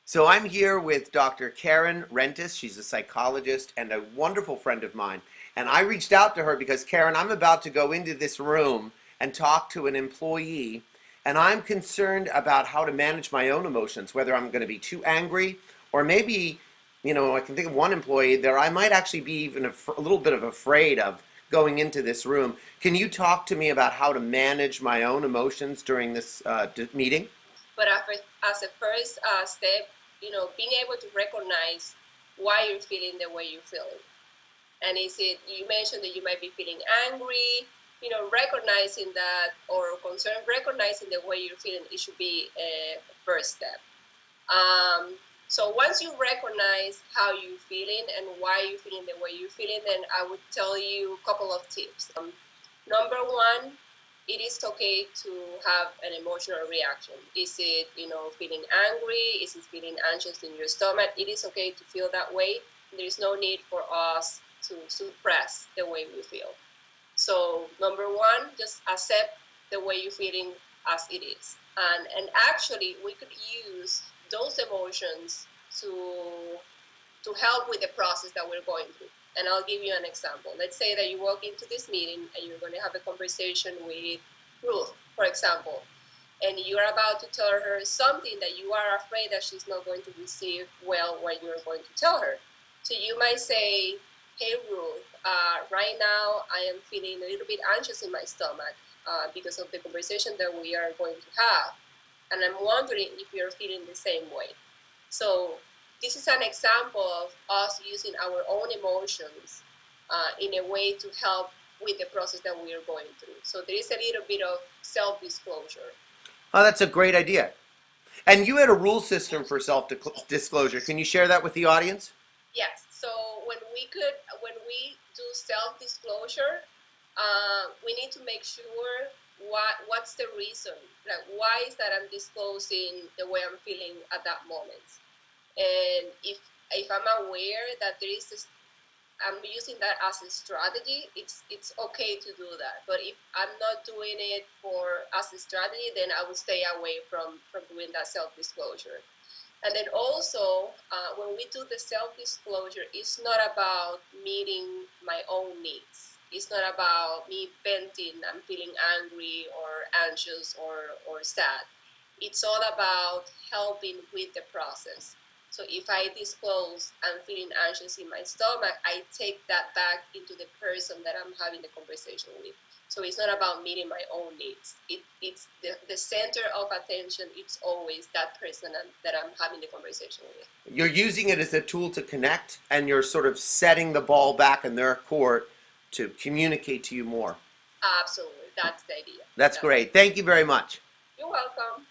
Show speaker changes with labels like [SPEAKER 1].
[SPEAKER 1] So I'm here with Dr. Karen Rentis. She's a psychologist and a wonderful friend of mine. And I reached out to her because, Karen, I'm about to go into this room and talk to an employee, and I'm concerned about how to manage my own emotions, whether I'm going to be too angry or maybe, I can think of one employee there I might actually be even a little bit of afraid of going into this room. Can you talk to me about how to manage my own emotions during this meeting?
[SPEAKER 2] But as a first step, being able to recognize why you're feeling the way you're feeling. And is it, you mentioned that you might be feeling angry, recognizing that, or concerned, recognizing the way you're feeling, it should be a first step. So once you recognize how you're feeling and why you're feeling the way you're feeling, then I would tell you a couple of tips. Number one, it is okay to have an emotional reaction. Is it, feeling angry? Is it feeling anxious in your stomach? It is okay to feel that way. There is no need for us to suppress the way we feel. So number one, just accept the way you're feeling as it is. And actually, we could use those emotions to help with the process that we're going through. And I'll give you an example. Let's say that you walk into this meeting and you're going to have a conversation with Ruth, for example, and you're about to tell her something that you are afraid that she's not going to receive well what you're going to tell her. So you might say, hey, Ruth, right now I am feeling a little bit anxious in my stomach because of the conversation that we are going to have. And I'm wondering if you're feeling the same way. So this is an example of us using our own emotions in a way to help with the process that we are going through. So there is a little bit of self-disclosure.
[SPEAKER 1] Oh, that's a great idea. And you had a rule system for self-disclosure. Can you share that with the audience?
[SPEAKER 2] Yes. So when we do self-disclosure, we need to make sure what's the reason. Like, why is that I'm disclosing the way I'm feeling at that moment? And if I'm aware that I'm using that as a strategy, it's okay to do that. But if I'm not doing it as a strategy, then I would stay away from doing that self-disclosure. And then also, when we do the self-disclosure, it's not about meeting my own needs. It's not about me venting, I'm feeling angry or anxious or sad. It's all about helping with the process. So if I disclose I'm feeling anxious in my stomach, I take that back into the person that I'm having the conversation with. So it's not about meeting my own needs. It's the center of attention. It's always that person that I'm having the conversation with.
[SPEAKER 1] You're using it as a tool to connect, and you're sort of setting the ball back in their court to communicate to you more.
[SPEAKER 2] Absolutely. That's the idea.
[SPEAKER 1] That's great. Thank you very much.
[SPEAKER 2] You're welcome.